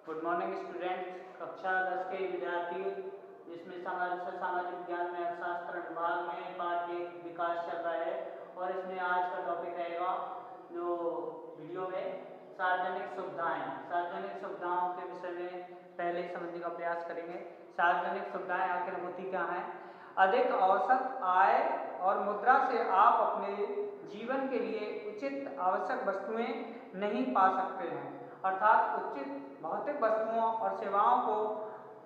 Good morning students. कक्षा 10 के विद्यार्थी जिसमें सामाजिक विज्ञान में अर्थशास्त्र विभाग में पाठ एक विकास चल रहा है और इसमें आज का टॉपिक रहेगा जो वीडियो में सार्वजनिक सुविधाएं। सार्वजनिक सुविधाओं के विषय में पहले समझने का प्रयास करेंगे। सार्वजनिक सुविधाएं आखिर होती क्या हैं? अधिक औसत आय और मुद्रा से आप अपने जीवन के लिए उचित आवश्यक वस्तुएं नहीं पा सकते हैं, अर्थात उचित भौतिक वस्तुओं और सेवाओं को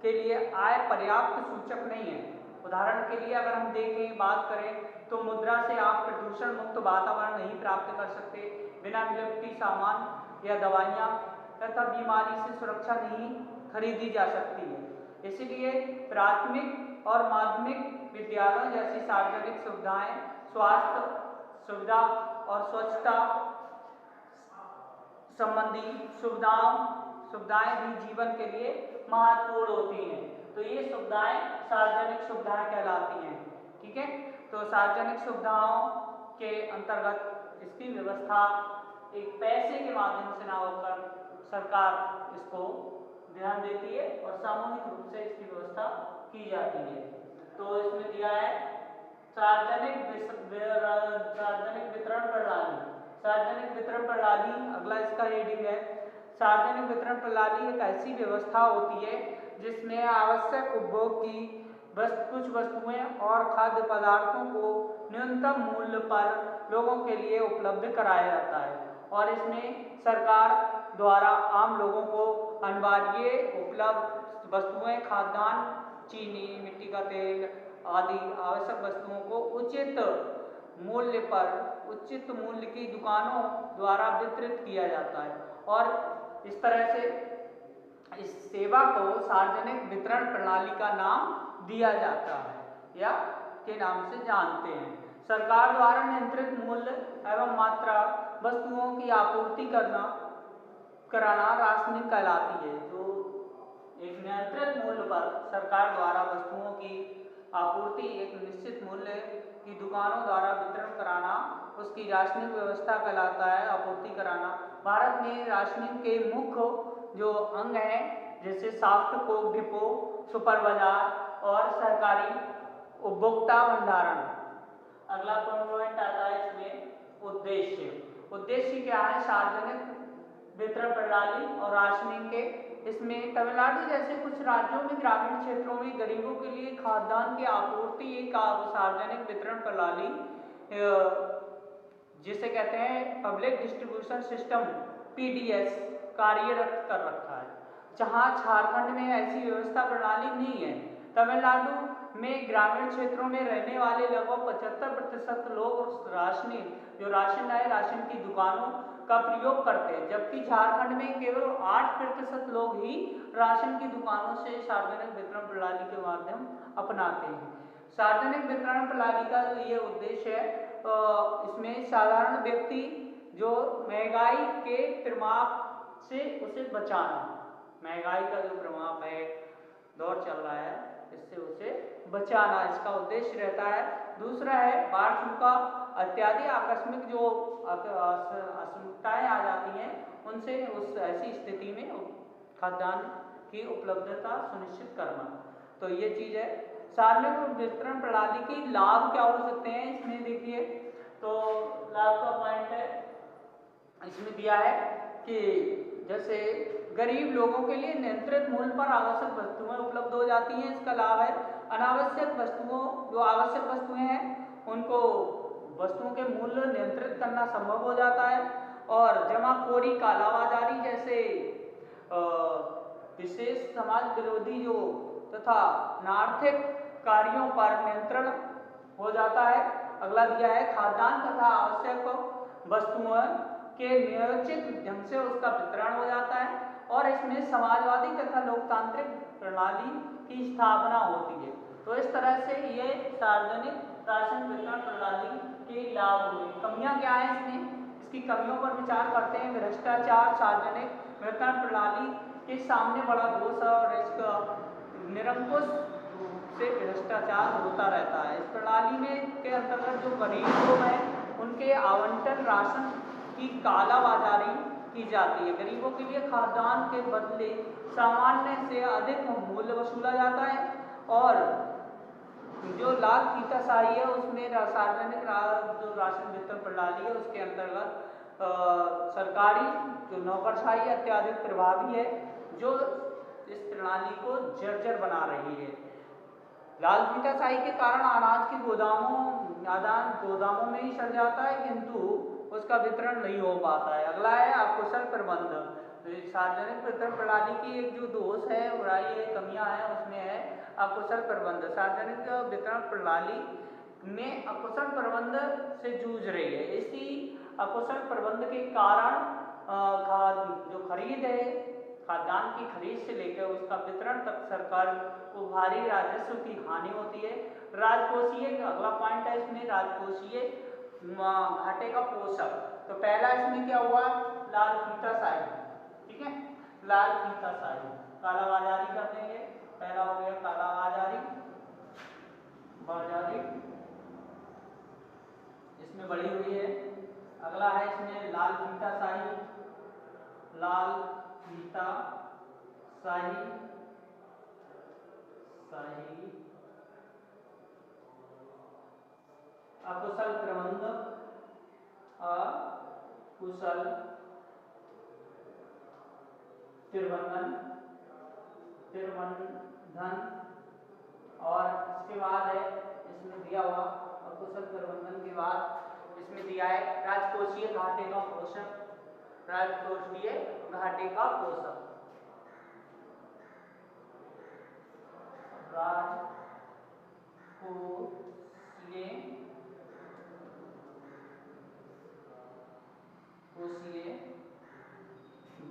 के लिए आय पर्याप्त सूचक नहीं है। उदाहरण के लिए अगर हम देखें, बात करें तो मुद्रा से आप प्रदूषण मुक्त वातावरण नहीं प्राप्त कर सकते, बिना विलुप्ति सामान या दवाइयाँ तथा बीमारी से सुरक्षा नहीं खरीदी जा सकती है। इसलिए प्राथमिक और माध्यमिक विद्यालयों जैसी सार्वजनिक सुविधाएं, स्वास्थ्य सुविधा और स्वच्छता संबंधी सुविधाएं भी जीवन के लिए महत्वपूर्ण होती हैं। तो ये सुविधाएं सार्वजनिक सुविधाएं कहलाती हैं। ठीक है, तो सार्वजनिक सुविधाओं के अंतर्गत इसकी व्यवस्था एक पैसे के माध्यम से ना होकर सरकार इसको ध्यान देती है और सामूहिक रूप से इसकी व्यवस्था की जाती है। तो इसमें दिया है सार्वजनिक वितरण प्रणाली। सार्वजनिक वितरण प्रणाली अगला इसका हेडिंग है। सार्वजनिक वितरण प्रणाली एक ऐसी व्यवस्था होती है जिसमें आवश्यक उपभोग की कुछ वस्तुएं और खाद्य पदार्थों को न्यूनतम मूल्य पर लोगों के लिए उपलब्ध कराया जाता है और इसमें सरकार द्वारा आम लोगों को अनिवार्य उपलब्ध वस्तुएं, खाद्यान्न, चीनी, मिट्टी का तेल आदि आवश्यक वस्तुओं को उचित मूल्य की दुकानों द्वारा वितरित किया जाता है और इस तरह से इस सेवा को सार्वजनिक वितरण प्रणाली का नाम दिया जाता है या के नाम से जानते हैं। सरकार द्वारा नियंत्रित मूल्य एवं मात्रा वस्तुओं की आपूर्ति कराना राशनिंग कहलाती है। जो एक नियंत्रित मूल्य पर सरकार द्वारा वस्तुओं की आपूर्ति एक निश्चित मूल्य की दुकानों द्वारा वितरण कराना उसकी राशनिंग व्यवस्था कहलाता है, आपूर्ति कराना। भारत में राशनिंग के मुख्य जो अंग हैं जैसे सॉफ्ट कोक डिपो, सुपर बाजार और सहकारी उपभोक्ता भंडारण। अगला पॉइंट आता है इसमें उद्देश्य क्या है सार्वजनिक वितरण प्रणाली और राशनिंग के। इसमें तमिलनाडु जैसे कुछ राज्यों में ग्रामीण क्षेत्रों में गरीबों के लिए खाद्यान्न की आपूर्ति एक सार्वजनिक वितरण प्रणाली जिसे कहते हैं पब्लिक डिस्ट्रीब्यूशन सिस्टम PDS कार्यरत कर रखा है, जहां झारखंड में ऐसी व्यवस्था प्रणाली नहीं है। तमिलनाडु में ग्रामीण क्षेत्रों में रहने वाले लगभग 75% लोग राशन की दुकानों का प्रयोग करते हैं, जबकि झारखंड में केवल 8% लोग ही राशन की दुकानों से सार्वजनिक वितरण प्रणाली के माध्यम अपनाते हैं। सार्वजनिक वितरण प्रणाली का जो ये उद्देश्य है, इसमें साधारण व्यक्ति जो महंगाई के प्रभाव से उसे बचाना, महंगाई का जो प्रभाव है, दौर चल रहा है, इससे उसे बचाना इसका उद्देश्य रहता है। दूसरा है बाढ़, सूखा इत्यादि आकस्मिक जो आशंकाएं आ जाती हैं उनसे उस ऐसी स्थिति में खाद्यान्न की उपलब्धता सुनिश्चित करना। तो ये चीज है। सार्वजनिक वितरण प्रणाली की लाभ क्या हो सकते हैं इसमें देखिए, तो लाभ का पॉइंट है इसमें दिया है कि जैसे गरीब लोगों के लिए नियंत्रित मूल्य पर आवश्यक वस्तुएं उपलब्ध हो जाती हैं, इसका लाभ है। अनावश्यक वस्तुओं जो आवश्यक वस्तुएं हैं उनको वस्तुओं के मूल्य नियंत्रित करना संभव हो जाता है और जमाखोरी, कालाबाजारी जैसे विशेष समाज विरोधी जो तथा अनार्थिक कार्यों पर नियंत्रण हो जाता है। अगला दिया है खाद्यान्न तथा आवश्यक वस्तुओं के नियोजित ढंग से उसका वितरण हो जाता है और इसमें समाजवादी तथा लोकतांत्रिक प्रणाली की स्थापना होती है। तो इस तरह से ये सार्वजनिक राशन वितरण प्रणाली के लाभ हुए। कमियां क्या है इसमें, इसकी कमियों पर विचार करते हैं। भ्रष्टाचार सार्वजनिक वितरण प्रणाली के सामने बड़ा दोष है और इसका निरंकुश रूप से भ्रष्टाचार होता रहता है। इस प्रणाली में के अंतर्गत जो गरीब लोग हैं उनके आवंटन राशन की कालाबाजारी की जाती है। गरीबों के लिए खाद्यान्न के बदले सामान्य से अधिक मूल्य वसूला जाता है और जो लाल फीताशाही है उसमें सार्वजनिक जो राशन वितरण प्रणाली है उसके अंतर्गत सरकारी जो नौकरशाही अत्यधिक प्रभावी है जो इस प्रणाली को जर्जर बना रही है। लाल फीताशाही के कारण अनाज के गोदामों में ही सड़ जाता है किंतु उसका वितरण नहीं हो पाता है। अगला है अकुशल प्रबंध। तो सार्वजनिक वितरण प्रणाली की एक जो दोष है, बुराई है, कमियां हैं उसमें है अकुशल प्रबंध। सार्वजनिक वितरण प्रणाली में अकुशल प्रबंध से जूझ रही है। इसी अकुशल प्रबंध के कारण जो खरीद है, खाद्यान्न की खरीद से लेकर उसका वितरण तक सरकार को भारी राजस्व की हानि होती है। राजकोषीय अगला पॉइंट है इसमें राजकोषीय घाटे का पोषक। तो पहला इसमें क्या हुआ, लाल फीताशाही, ठीक है, लाल फीताशाही कालाबाजारी कर देंगे। पहला हो गया कालाबाजारी, बाजारी इसमें बढ़ी हुई है। अगला है इसमें लाल फीताशाही, लाल फीताशाही अकुशल प्रबंध, अकुशल प्रबंधन और इसके बाद है इसमें दिया हुआ अकुशल प्रबंधन के बाद इसमें दिया है राजकोषीय घाटे का पोषक। राजकोषीय घाटे का पोषक, राजकोषीय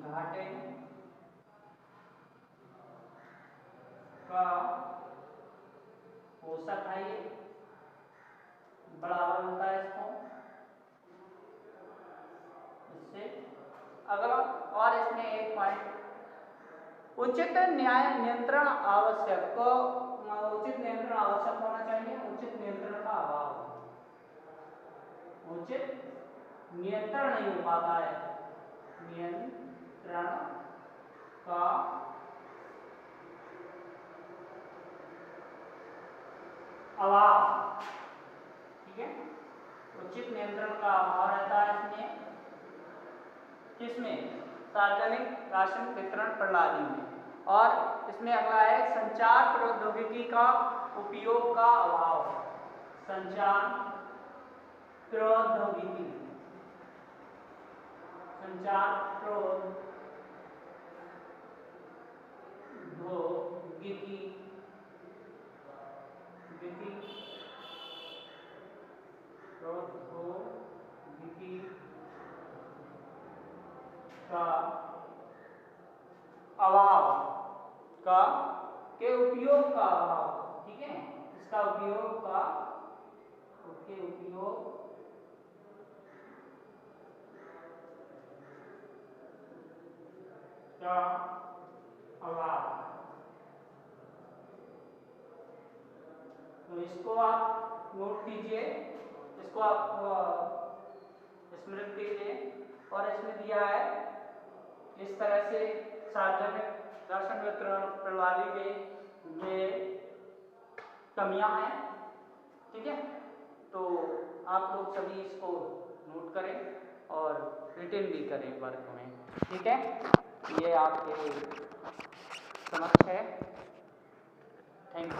घाटे का पोषक है, ये बढ़ावा मिलता है इसको इससे। अगला और इसमें एक पॉइंट उचित न्याय नियंत्रण आवश्यक। उचित नियंत्रण आवश्यक होना चाहिए, उचित नियंत्रण का अभाव, उचित नियंत्रण नहीं हो पाता है, नियंत्रण का अभाव, ठीक है, उचित नियंत्रण का अभाव रहता है इसमें। किसमें, सार्वजनिक राशन वितरण प्रणाली में। और इसमें अगला है संचार प्रौद्योगिकी का उपयोग का अभाव। संचार प्रौद्योगिकी, संचार प्रौद्योगिकी का अभाव का के उपयोग का अभाव, ठीक है, इसका उपयोग का उपयोग का अभाव। तो इसको आप नोट कीजिए, इसको आप स्मृति कीजिए। और इसमें दिया है इस तरह से सार्वजनिक राशन वितरण प्रणाली में कमियां हैं, ठीक है। तो आप लोग सभी इसको नोट करें और रिटन भी करें वर्क में, ठीक है। ये आपके समझ